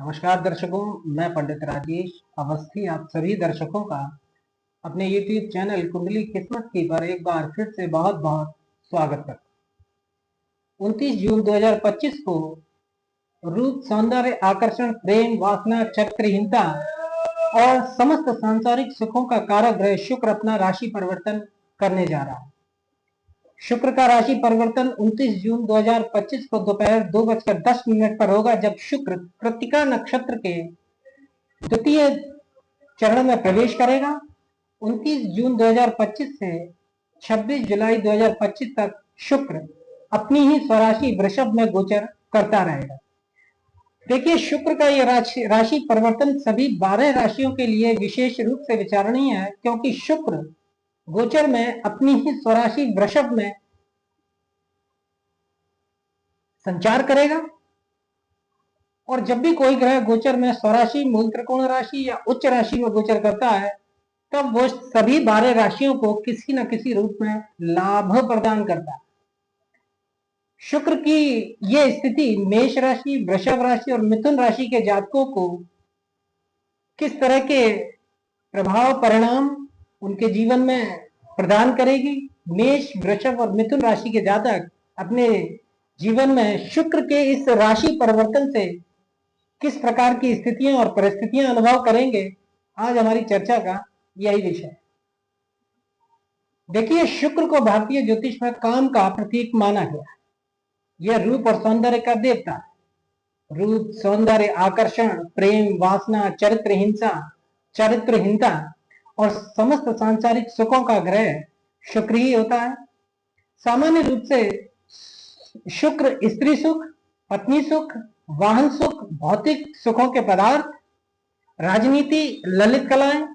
नमस्कार दर्शकों, मैं पंडित राजेश अवस्थी आप सभी दर्शकों का अपने YouTube चैनल कुंडली किस्मत की पर एक बार फिर से बहुत बहुत स्वागत करता हूँ। 29 जून 2025 को रूप, सौंदर्य, आकर्षण, प्रेम, वासना, चरित्रहीनता और समस्त सांसारिक सुखों का कारक ग्रह शुक्र अपना राशि परिवर्तन करने जा रहा है। शुक्र का राशि परिवर्तन 29 जून 2025 को दोपहर 2:10 पर होगा, जब शुक्र कृत्तिका नक्षत्र के द्वितीय चरण में प्रवेश करेगा। 29 जून 2025 से 26 जुलाई 2025 तक शुक्र अपनी ही स्वराशि वृषभ में गोचर करता रहेगा। देखिए, शुक्र का यह राशि परिवर्तन सभी 12 राशियों के लिए विशेष रूप से विचारणीय है, क्योंकि शुक्र गोचर में अपनी ही स्वराशि वृषभ में संचार करेगा। और जब भी कोई ग्रह गोचर में स्वराशि, मूल त्रिकोण राशि या उच्च राशि में गोचर करता है, तब वो सभी 12 राशियों को किसी न किसी रूप में लाभ प्रदान करता है। शुक्र की ये स्थिति मेष राशि, वृषभ राशि और मिथुन राशि के जातकों को किस तरह के प्रभाव परिणाम उनके जीवन में प्रदान करेगी। मेष, वृषभ और मिथुन राशि के जातक अपने जीवन में शुक्र के इस राशि परिवर्तन से किस प्रकार की स्थितियां और परिस्थितियां अनुभव करेंगे, आज हमारी चर्चा का यही विषय है। देखिए, शुक्र को भारतीय ज्योतिष में काम का प्रतीक माना गया है। यह रूप और सौंदर्य का देवता है। रूप, सौंदर्य, आकर्षण, प्रेम, वासना, चरित्रहीनता और समस्त सांसारिक सुखों का ग्रह शुक्र ही होता है। सामान्य रूप से शुक्र स्त्री सुख, पत्नी सुख, वाहन सुख, भौतिक सुखों के पदार्थ, राजनीति, ललित कलाएं,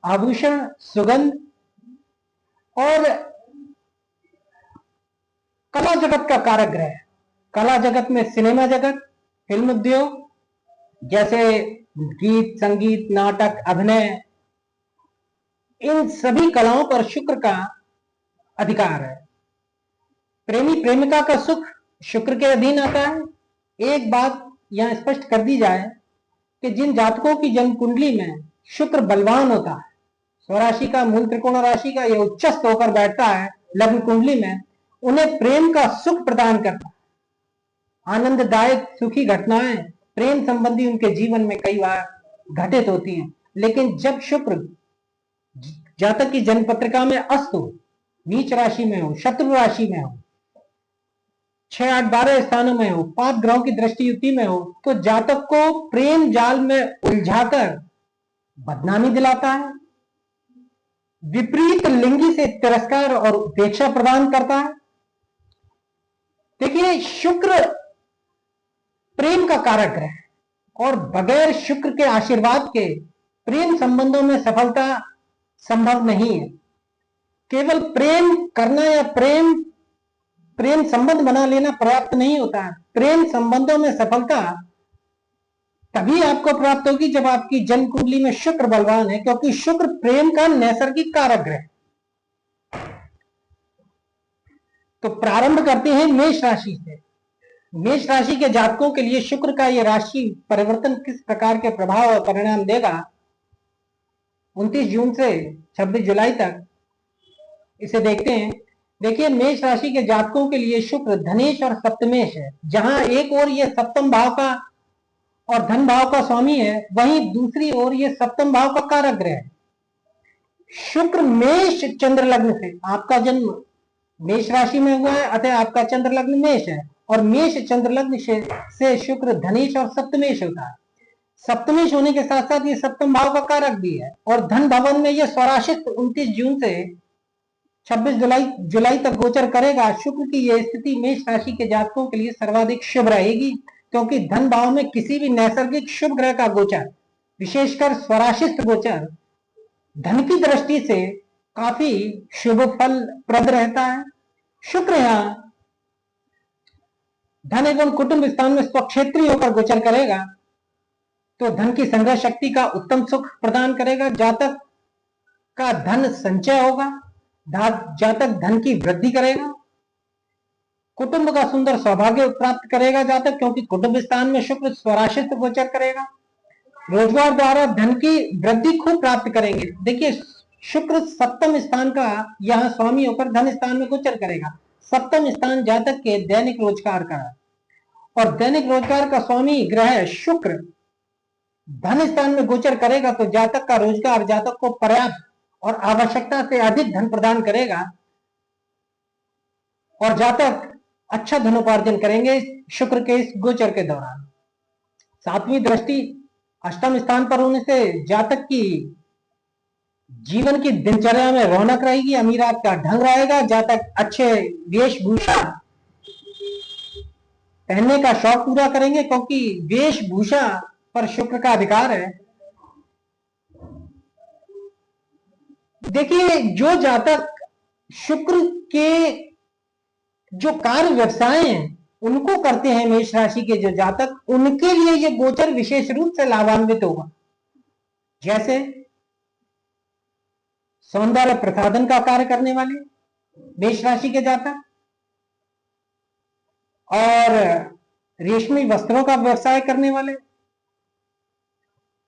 आभूषण, सुगंध और कला जगत का कारक ग्रह है। कला जगत में सिनेमा जगत, फिल्म उद्योग जैसे गीत, संगीत, नाटक, अभिनय, इन सभी कलाओं पर शुक्र का अधिकार है। प्रेमी प्रेमिका का सुख शुक्र के अधीन आता है। एक बात यहां स्पष्ट कर दी जाए कि जिन जातकों की जन्म कुंडली में शुक्र बलवान होता है, स्वराशि का, मूल त्रिकोण राशि का यह उच्चस्थ होकर बैठता है लग्न कुंडली में, उन्हें प्रेम का सुख प्रदान करता है। आनंददायक सुखी घटनाएं प्रेम संबंधी उनके जीवन में कई बार घटित होती हैं। लेकिन जब शुक्र जातक की जन्म पत्रिका में अस्त हो, नीच राशि में हो, शत्रु राशि में हो, 6, 8, 12 स्थानों में हो, 5 ग्रहों की दृष्टि युति में हो, तो जातक को प्रेम जाल में उलझाकर बदनामी दिलाता है, विपरीत लिंगी से तिरस्कार और उपेक्षा प्रदान करता है। देखिए, शुक्र प्रेम का कारक ग्रह है और बगैर शुक्र के आशीर्वाद के प्रेम संबंधों में सफलता संभव नहीं है। केवल प्रेम करना या प्रेम संबंध बना लेना पर्याप्त नहीं होता है। प्रेम संबंधों में सफलता तभी आपको प्राप्त होगी जब आपकी जन्म कुंडली में शुक्र बलवान है, क्योंकि शुक्र प्रेम का नैसर्गिक कारक ग्रह। तो प्रारंभ करते हैं मेष राशि से। मेष राशि के जातकों के लिए शुक्र का यह राशि परिवर्तन किस प्रकार के प्रभाव और परिणाम देगा, 29 जून से 26 जुलाई तक इसे देखते हैं। देखिए, मेष राशि के जातकों के लिए शुक्र धनेश और सप्तमेश है। जहां एक ओर ये सप्तम भाव का और धन भाव का स्वामी है, वहीं दूसरी ओर ये सप्तम भाव का कारक ग्रह है। शुक्र मेष चंद्र लग्न से, आपका जन्म मेष राशि में हुआ है, अतः आपका चंद्र लग्न मेष है, और मेष चंद्र लग्न से शुक्र धनेश और सप्तमेश होता है। सप्तमेश होने के साथ साथ ये सप्तम भाव का कारक भी है, और धन भवन में यह स्वराशित 29 जून से 26 जुलाई तक गोचर करेगा। शुक्र की यह स्थिति मेष राशि के जातकों के लिए सर्वाधिक शुभ रहेगी, क्योंकि धन भाव में किसी भी नैसर्गिक शुभ ग्रह का गोचर, विशेषकर स्वराशित गोचर, धन की दृष्टि से काफी शुभ फल प्रद रहता है। शुक्र यहां धन एवं कुटुंब स्थान में स्वक्षेत्री होकर गोचर करेगा, तो धन की संग्रह शक्ति का उत्तम सुख प्रदान करेगा। जातक का धन संचय होगा, जातक धन की वृद्धि करेगा, कुटुंब का सुंदर सौभाग्य प्राप्त करेगा जातक, क्योंकि कुटुंब स्थान में शुक्र स्वराशित गोचर करेगा। रोजगार द्वारा धन की वृद्धि खूब प्राप्त करेंगे। देखिए, शुक्र सप्तम स्थान का यहाँ स्वामी होकर धन स्थान में गोचर करेगा। सप्तम स्थान जातक के दैनिक रोजगार का, और दैनिक रोजगार का स्वामी ग्रह शुक्र धन स्थान में गोचर करेगा तो जातक का रोजगार जातक को पर्याप्त और आवश्यकता से अधिक धन प्रदान करेगा, और जातक अच्छा धनोपार्जन करेंगे शुक्र के इस गोचर के दौरान। सातवीं दृष्टि अष्टम स्थान पर होने से जातक की जीवन की दिनचर्या में रौनक रहेगी, अमीरात का ढंग रहेगा, जातक अच्छे वेशभूषा पहनने का शौक पूरा करेंगे क्योंकि वेशभूषा पर शुक्र का अधिकार है। देखिए, जो जातक शुक्र के जो कार्य व्यवसाय हैं उनको करते हैं, मेष राशि के जो जातक, उनके लिए ये गोचर विशेष रूप से लाभान्वित होगा। जैसे सौंदर्य प्रसाधन का कार्य करने वाले मेष राशि के जातक, और रेशमी वस्त्रों का व्यवसाय करने वाले,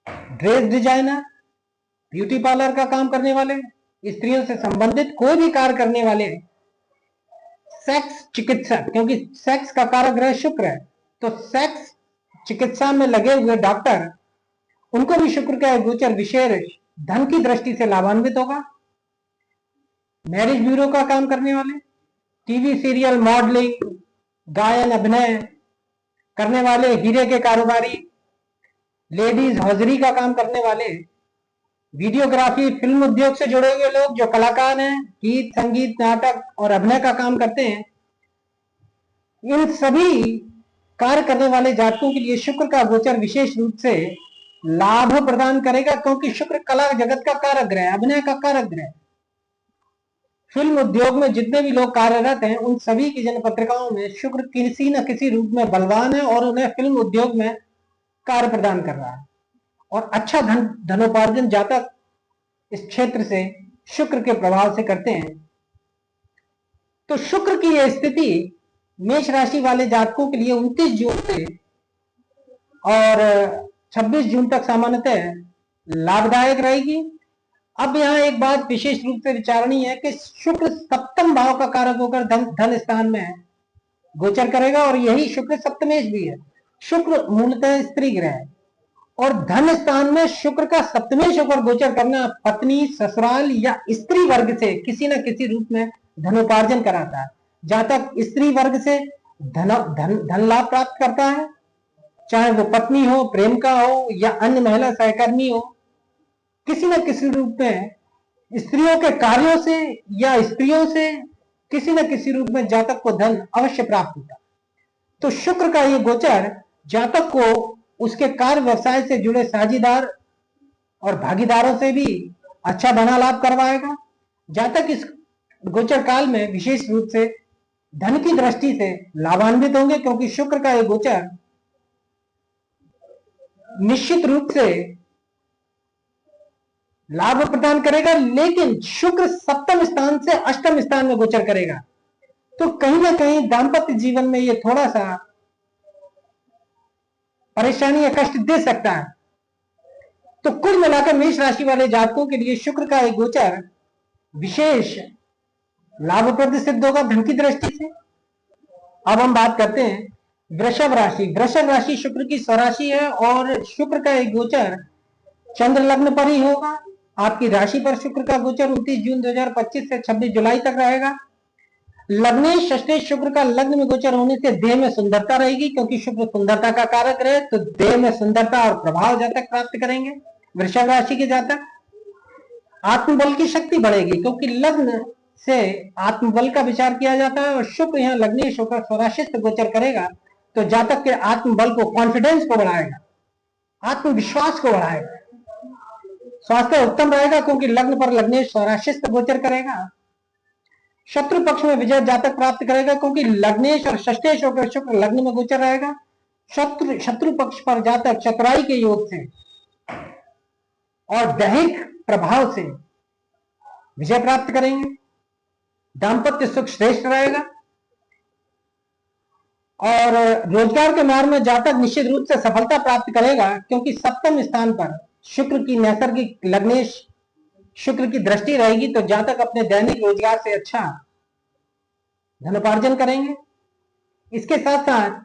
ड्रेस डिजाइनर, ब्यूटी पार्लर का काम करने वाले, स्त्रियों से संबंधित कोई भी कार्य करने वाले, सेक्स चिकित्सक, क्योंकि सेक्स का कारक ग्रह शुक्र है, तो सेक्स चिकित्सा में लगे हुए डॉक्टर, उनको भी शुक्र का गोचर विशेष धन की दृष्टि से लाभान्वित होगा। मैरिज ब्यूरो का काम करने वाले, टीवी सीरियल, मॉडलिंग, गायन, अभिनय करने वाले, हीरे के कारोबारी, लेडीज हॉजरी का काम करने वाले, वीडियोग्राफी, फिल्म उद्योग से जुड़े हुए लोग जो कलाकार हैं, गीत, संगीत, नाटक और अभिनय का काम करते हैं, इन सभी कार्य करने वाले जातकों के लिए शुक्र का गोचर विशेष रूप से लाभ प्रदान करेगा, क्योंकि शुक्र कला जगत का कारक ग्रह है, अभिनय का कारक ग्रह है। फिल्म उद्योग में जितने भी लोग कार्यरत हैं उन सभी की जन्म पत्रिकाओं में शुक्र किसी न किसी रूप में बलवान है और उन्हें फिल्म उद्योग में कार्य प्रदान कर रहा है, और अच्छा धनोपार्जन जातक इस क्षेत्र से शुक्र के प्रभाव से करते हैं। तो शुक्र की यह स्थिति मेष राशि वाले जातकों के लिए 29 जून से और 26 जून तक सामान्यतः लाभदायक रहेगी। अब यहाँ एक बात विशेष रूप से विचारणीय है कि शुक्र सप्तम भाव का कारक होकर धन स्थान में गोचर करेगा, और यही शुक्र सप्तमेश भी है। शुक्र मूलतः स्त्री ग्रह है, और धन स्थान में शुक्र का सप्तमेश होकर गोचर करना पत्नी, ससुराल या स्त्री वर्ग से किसी न किसी रूप में धनोपार्जन कराता है। जातक स्त्री वर्ग से धन लाभ प्राप्त करता है, चाहे वो पत्नी हो, प्रेम का हो या अन्य महिला सहकर्मी हो, किसी न किसी रूप में स्त्रियों के कार्यों से या स्त्रियों से किसी न किसी रूप में जातक को धन अवश्य प्राप्त होता। तो शुक्र का ये गोचर जातक को उसके कार्य व्यवसाय से जुड़े साझीदार और भागीदारों से भी अच्छा धन लाभ करवाएगा। जातक इस गोचर काल में विशेष रूप से धन की दृष्टि से लाभान्वित होंगे, क्योंकि शुक्र का ये गोचर निश्चित रूप से लाभ प्रदान करेगा, लेकिन शुक्र सप्तम स्थान से अष्टम स्थान में गोचर करेगा, तो कहीं ना कहीं दाम्पत्य जीवन में ये थोड़ा सा परेशानी या कष्ट दे सकता है। तो कुल मिलाकर मेष राशि वाले जातकों के लिए शुक्र का एक गोचर विशेष लाभप्रद सिद्ध होगा धन की दृष्टि से। अब हम बात करते हैं वृषभ राशि। वृषभ राशि शुक्र की स्वराशि है, और शुक्र का एक गोचर चंद्र लग्न पर ही होगा। आपकी राशि पर शुक्र का गोचर 29 जून 2025 से 26 जुलाई तक रहेगा। लग्नेश षष्ठेश शुक्र का लग्न में गोचर होने से देह में सुंदरता रहेगी, क्योंकि शुक्र सुंदरता का कारक है, तो देह में सुंदरता और प्रभाव जातक प्राप्त करेंगे। वृषभ राशि के जातक आत्मबल की शक्ति बढ़ेगी, क्योंकि लग्न से आत्मबल का विचार किया जाता है, और शुक्र यहाँ लग्नेश होकर स्वराशिष्ट गोचर करेगा तो जातक के आत्मबल को, कॉन्फिडेंस को बढ़ाएगा, आत्मविश्वास को बढ़ाएगा। स्वास्थ्य उत्तम रहेगा, क्योंकि लग्न पर लग्नेश स्वराशिष्ट गोचर करेगा। शत्रु पक्ष में विजय जातक प्राप्त करेगा, क्योंकि लग्नेश और षष्ठेश होकर शुक्र लग्न में गोचर रहेगा। शत्रु पक्ष पर जातक चतुराई के योग से और दैहिक प्रभाव से विजय प्राप्त करेंगे। दाम्पत्य सुख श्रेष्ठ रहेगा। और रोजगार के मार्ग में जातक निश्चित रूप से सफलता प्राप्त करेगा, क्योंकि सप्तम स्थान पर शुक्र की नैसर्गिक लग्नेश शुक्र की दृष्टि रहेगी, तो जातक अपने दैनिक रोजगार से अच्छा धनोपार्जन करेंगे। इसके साथ साथ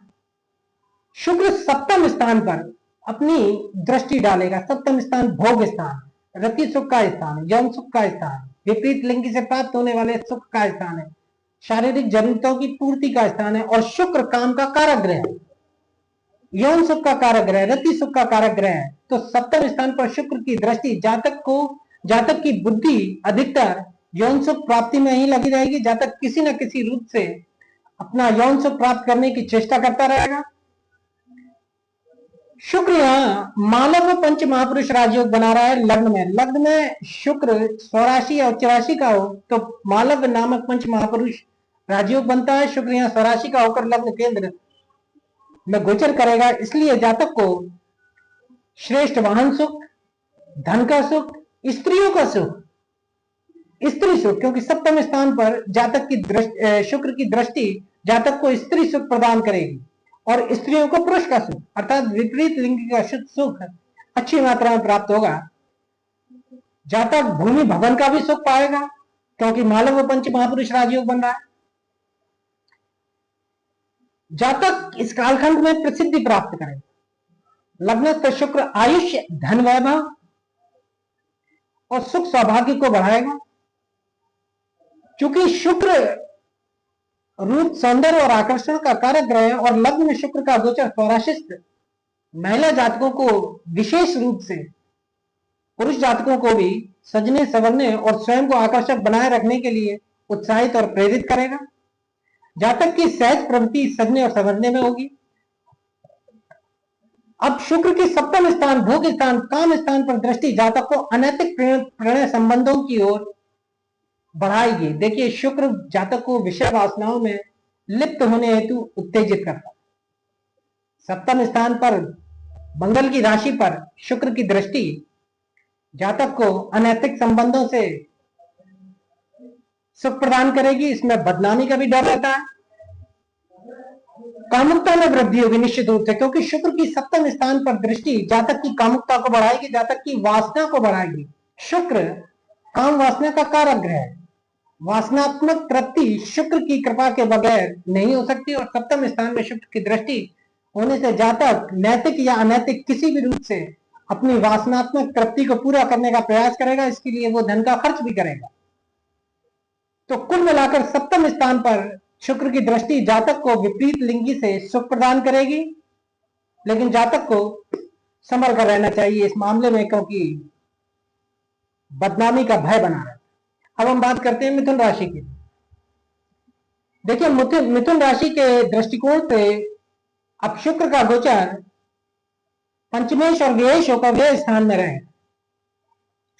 शुक्र सप्तम स्थान पर अपनी दृष्टि डालेगा। सप्तम स्थान भोग स्थान, रति सुख का स्थान, यौन सुख का स्थान, विपरीत लिंग से प्राप्त होने वाले सुख का स्थान है, शारीरिक जरूरतों की पूर्ति का स्थान है, और शुक्र काम का कारक ग्रह है, यौन सुख का कारक ग्रह, रति सुख का कारक ग्रह है। तो सप्तम स्थान पर शुक्र की दृष्टि जातक की बुद्धि अधिकतर यौन सुख प्राप्ति में ही लगी रहेगी। जातक किसी न किसी रूप से अपना यौन सुख प्राप्त करने की चेष्टा करता रहेगा। शुक्र यहाँ मालव पंच महापुरुष राजयोग बना रहा है लग्न में शुक्र स्वराशि या उच्च राशि का हो तो मालव नामक पंच महापुरुष राजयोग बनता है। शुक्र यहाँ स्वराशि का होकर लग्न केंद्र में गोचर करेगा, इसलिए जातक को श्रेष्ठ वाहन सुख, धन का सुख, स्त्रियों का सुख, स्त्री सुख, क्योंकि सप्तम स्थान पर जातक की शुक्र की दृष्टि जातक को स्त्री सुख प्रदान करेगी, और स्त्रियों को पुरुष का सुख अर्थात विपरीत लिंग का शुद्ध सुख अच्छी मात्रा में प्राप्त होगा। जातक भूमि भवन का भी सुख पाएगा, क्योंकि मालव व पंच महापुरुष राजयोग बन रहा है। जातक इस कालखंड में प्रसिद्धि प्राप्त करेगा। लग्नस्थ शुक्र आयुष्य, धन, वैभव और सुख सौभाग्य को बढ़ाएगा। क्योंकि शुक्र रूप, सौंदर्य और आकर्षण का कारक ग्रह है, और लग्न में शुक्र का गोचर स्वराशिस्थ महिला जातकों को विशेष रूप से पुरुष जातकों को भी सजने संवरने और स्वयं को आकर्षक बनाए रखने के लिए उत्साहित और प्रेरित करेगा। जातक की सहज प्रवृत्ति सजने और संवरने में होगी। अब शुक्र की सप्तम स्थान, भोग स्थान, काम स्थान पर दृष्टि जातक को अनैतिक प्रणय संबंधों की ओर बढ़ाएगी। देखिए, शुक्र जातक को विषय वासनाओं में लिप्त होने हेतु उत्तेजित करता है। सप्तम स्थान पर मंगल की राशि पर शुक्र की दृष्टि जातक को अनैतिक संबंधों से सुख प्रदान करेगी, इसमें बदनामी का भी डर रहता है। कामुकता में वृद्धि होगी निश्चित रूप से, क्योंकि शुक्र की सप्तम स्थान पर दृष्टि जातक की कामुकता को बढ़ाएगी, जातक की वासना को बढ़ाएगी। शुक्र काम वासना का कारक ग्रह है। वासनात्मक तृप्ति शुक्र की कृपा के बगैर नहीं हो सकती, और सप्तम स्थान में शुक्र की दृष्टि होने से जातक नैतिक या अनैतिक किसी भी रूप से अपनी वासनात्मक तृप्ति को पूरा करने का प्रयास करेगा। इसके लिए वो धन का खर्च भी करेगा। तो कुल मिलाकर सप्तम स्थान पर शुक्र की दृष्टि जातक को विपरीत लिंगी से सुख प्रदान करेगी, लेकिन जातक को संभल कर रहना चाहिए इस मामले में, क्योंकि बदनामी का भय बना रहता है। अब हम बात करते हैं मिथुन राशि की। देखिए, मिथुन राशि के दृष्टिकोण से अब शुक्र का गोचर पंचमेश और व्ययेश होकर व्यय स्थान में रहे।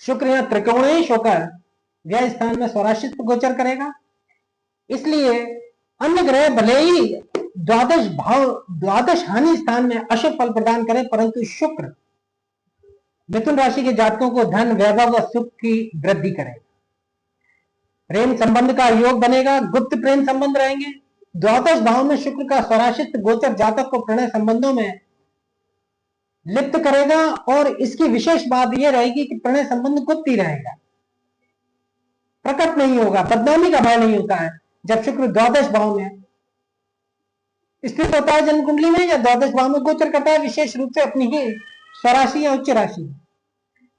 शुक्र यहां त्रिकोणेश होकर व्यय स्थान में स्वराशित्व गोचर करेगा। इसलिए अन्य ग्रह भले ही द्वादश हानि स्थान में अशुभ फल प्रदान करें, परंतु शुक्र मिथुन राशि के जातकों को धन, वैभव व सुख की वृद्धि करेगा। प्रेम संबंध का योग बनेगा, गुप्त प्रेम संबंध रहेंगे। द्वादश भाव में शुक्र का स्वराशित्व गोचर जातक को प्रणय संबंधों में लिप्त करेगा, और इसकी विशेष बात यह रहेगी कि प्रणय संबंध गुप्त ही रहेगा, प्रकट नहीं होगा, बदनामी का भय नहीं होता है। जब शुक्र द्वादश भाव में स्थित होता है जन्म कुंडली में, या द्वादश भाव में गोचर करता है, विशेष रूप से अपनी ही स्वराशि या उच्च राशि,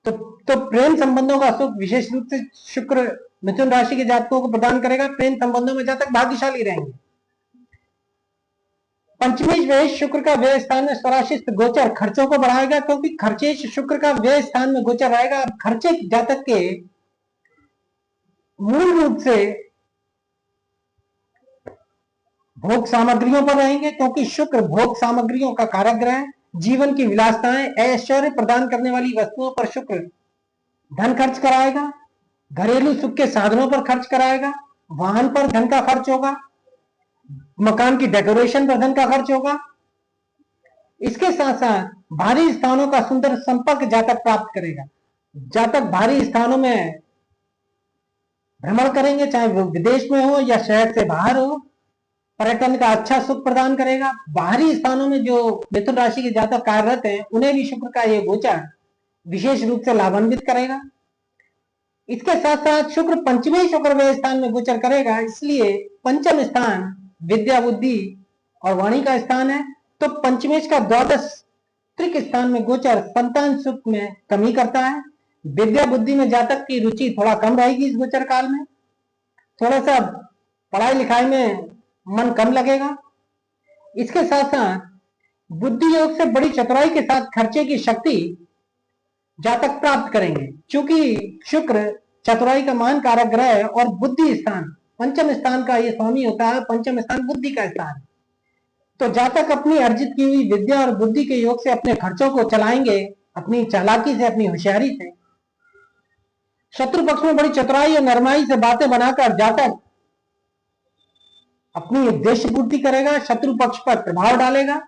तो प्रेम संबंधों का सुख विशेष रूप से शुक्र मिथुन राशि के जातकों को प्रदान करेगा। प्रेम संबंधों में जातक भाग्यशाली रहेंगे। पंचमेश व्यय शुक्र का व्यय स्थान में स्वराशित गोचर खर्चों को बढ़ाएगा, क्योंकि खर्चेश शुक्र का व्यय स्थान में गोचर रहेगा। अब खर्चे जातक के मूल रूप से भोग सामग्रियों पर रहेंगे, क्योंकि शुक्र भोग सामग्रियों का कारक ग्रह है। जीवन की विलासताएं, ऐश्वर्य प्रदान करने वाली वस्तुओं पर शुक्र धन खर्च कराएगा। घरेलू सुख के साधनों पर खर्च कराएगा। वाहन पर धन का खर्च होगा। मकान की डेकोरेशन पर धन का खर्च होगा। इसके साथ साथ भारी स्थानों का सुंदर संपर्क जातक प्राप्त करेगा। जातक भारी स्थानों में भ्रमण करेंगे, चाहे वो विदेश में हो या शहर से बाहर हो। पर्यटन का अच्छा सुख प्रदान करेगा। बाहरी स्थानों में जो मिथुन राशि के जातक कार्यरत हैं उन्हें भी शुक्र का ये गोचर विशेष रूप से लाभान्वित करेगा। इसके साथ साथ शुक्र पंचमी शुक्र व्यय स्थान में गोचर करेगा, इसलिए पंचम स्थान विद्या बुद्धि और वाणी का स्थान है। तो पंचमेश का द्वादश त्रिक स्थान में गोचर संतान सुख में कमी करता है। विद्या बुद्धि में जातक की रुचि थोड़ा कम रहेगी इस गोचर काल में, थोड़ा सा पढ़ाई लिखाई में मन कम लगेगा। इसके साथ साथ बुद्धि योग से बड़ी चतुराई के साथ खर्चे की शक्ति जातक प्राप्त करेंगे, क्योंकि शुक्र चतुराई का मान कारक ग्रह है और बुद्धि स्थान पंचम स्थान का ये स्वामी होता है। पंचम स्थान बुद्धि का स्थान, तो जातक अपनी अर्जित की हुई विद्या और बुद्धि के योग से अपने खर्चों को चलाएंगे, अपनी चालाकी से, अपनी होशियारी से। शत्रु पक्ष में बड़ी चतुराई और नरमाई से बातें बनाकर जातक अपनी उद्देश्य पूर्ति करेगा, शत्रु पक्ष पर प्रभाव डालेगा।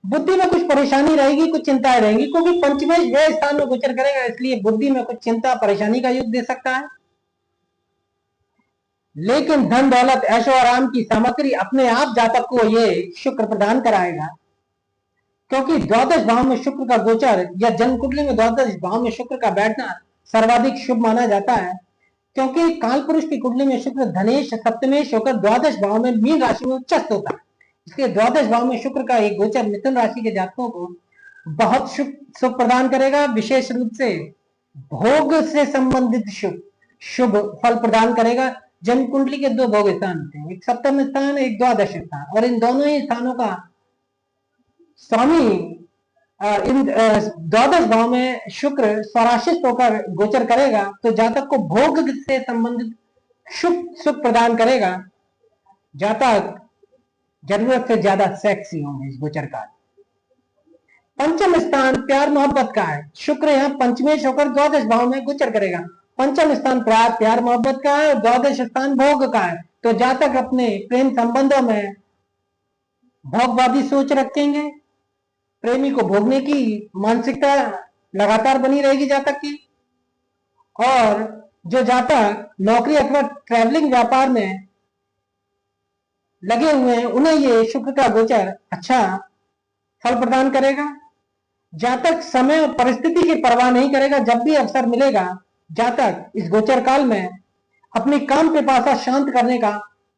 बुद्धि में कुछ परेशानी रहेगी, कुछ चिंताएं रहेंगी, क्योंकि पंचमेश व्यय स्थान में गोचर करेगा, इसलिए बुद्धि में कुछ चिंता परेशानी का योग दे सकता है। लेकिन धन दौलत ऐशो आराम की सामग्री अपने आप जातक को ये शुक्र प्रदान कराएगा, क्योंकि द्वादश भाव में शुक्र का गोचर या जन्म कुंडली में द्वादश भाव में शुक्र का बैठना सर्वाधिक शुभ माना जाता है, क्योंकि काल पुरुष की कुंडली में शुक्र धनेश सप्तमेश होकर द्वादश भाव में मीन राशि में उच्चस्थ होता है। इसलिए द्वादश भाव में शुक्र का एक गोचर मिथुन राशि के जातकों को बहुत सुख प्रदान करेगा, विशेष रूप से भोग से संबंधित शुभ फल प्रदान करेगा। जन्म कुंडली के दो भोग स्थान होते हैं, एक सप्तम स्थान, एक द्वादश स्थान, और इन दोनों ही स्थानों का स्वामी इन द्वादश भाव में शुक्र स्वराशित होकर गोचर करेगा, तो जातक को भोग से संबंधित शुभ सुख प्रदान करेगा। जातक जरूरत से ज्यादा सेक्सी होंगे इस गोचर काल। पंचम स्थान प्यार मोहब्बत का है, शुक्र यहाँ पंचमेश होकर द्वादश भाव में गोचर करेगा। पंचम स्थान प्यार मोहब्बत का है, द्वादश स्थान भोग का है, तो जातक अपने प्रेम संबंधों में भोगवादी सोच रखेंगे, प्रेमी को भोगने की मानसिकता लगातार बनी रहेगी जातक की। और जो जातक नौकरी अथवा ट्रैवलिंग व्यापार में लगे हुए हैं उन्हें ये शुक्र का गोचर अच्छा फल प्रदान करेगा। जातक समय और परिस्थिति की परवाह नहीं करेगा, जब भी अवसर मिलेगा जातक इस गोचर काल में अपनी काम पिपासा शांत करने का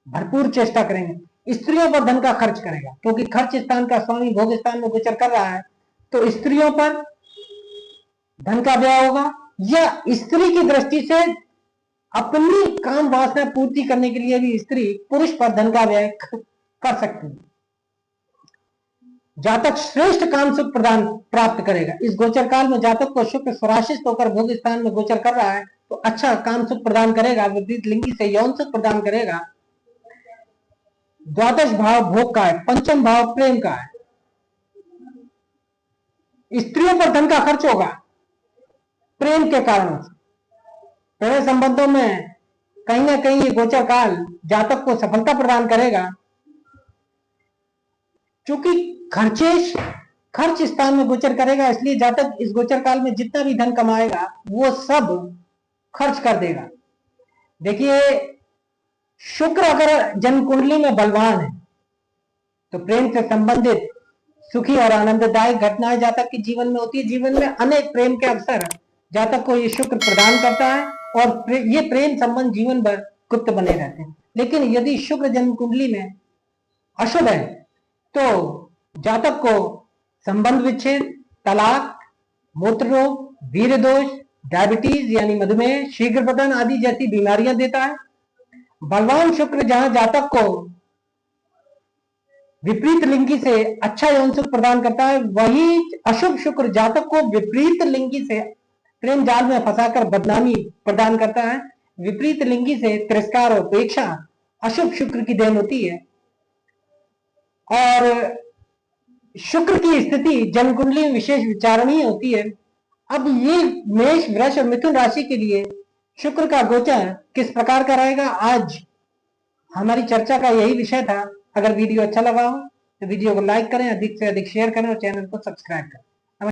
भरपूर चेष्टा करेंगे। स्त्रियों पर धन का खर्च करेगा, क्योंकि खर्च स्थान का स्वामी भोग स्थान में गोचर कर रहा है, तो स्त्रियों पर धन का व्यय होगा, या स्त्री की दृष्टि से अपनी काम वासना पूर्ति करने के लिए भी स्त्री पुरुष पर धन का व्यय कर सकती है। जातक श्रेष्ठ काम सुख प्रदान प्राप्त करेगा। इस गोचर काल में जातक को शुक्र स्वराशित होकर भोग स्थान में गोचर कर रहा है, तो अच्छा काम सुख प्रदान करेगा, विपरीत लिंगी से यौन सुख प्रदान करेगा। द्वादश भाव भोग का है, पंचम भाव प्रेम का है, स्त्रियों पर धन का खर्च होगा प्रेम के कारण से। प्रेम संबंधों में कहीं ना कहीं ये गोचर काल जातक को सफलता प्रदान करेगा, क्योंकि खर्च स्थान में गोचर करेगा, इसलिए जातक इस गोचर काल में जितना भी धन कमाएगा वो सब खर्च कर देगा। देखिए, शुक्र अगर जन्म कुंडली में बलवान है तो प्रेम से संबंधित सुखी और आनंददायक घटनाएं जातक के जीवन में होती है। जीवन में अनेक प्रेम के अवसर जातक को ये शुक्र प्रदान करता है, और ये प्रेम संबंध जीवन भर गुप्त बने रहते हैं। लेकिन यदि शुक्र जन्म कुंडली में अशुभ है तो जातक को संबंध विच्छेद, तलाक, मूत्र रोग, वीर्य दोष, डायबिटीज यानी मधुमेह, शीघ्र पतन आदि जैसी बीमारियां देता है। बलवान शुक्र जहां जातक को विपरीत लिंगी से अच्छा यौन सुख प्रदान करता है, वही अशुभ शुक्र जातक को विपरीत लिंगी से प्रेम जाल में फंसाकर बदनामी प्रदान करता है। विपरीत लिंगी से तिरस्कार और उपेक्षा अशुभ शुक्र की देन होती है। और शुक्र की स्थिति जन्म कुंडली में विशेष विचारणीय होती है। अब ये मेष, वृष और मिथुन राशि के लिए शुक्र का गोचर किस प्रकार का रहेगा, आज हमारी चर्चा का यही विषय था। अगर वीडियो अच्छा लगा हो तो वीडियो को लाइक करें, अधिक से अधिक शेयर करें और चैनल को सब्सक्राइब करें।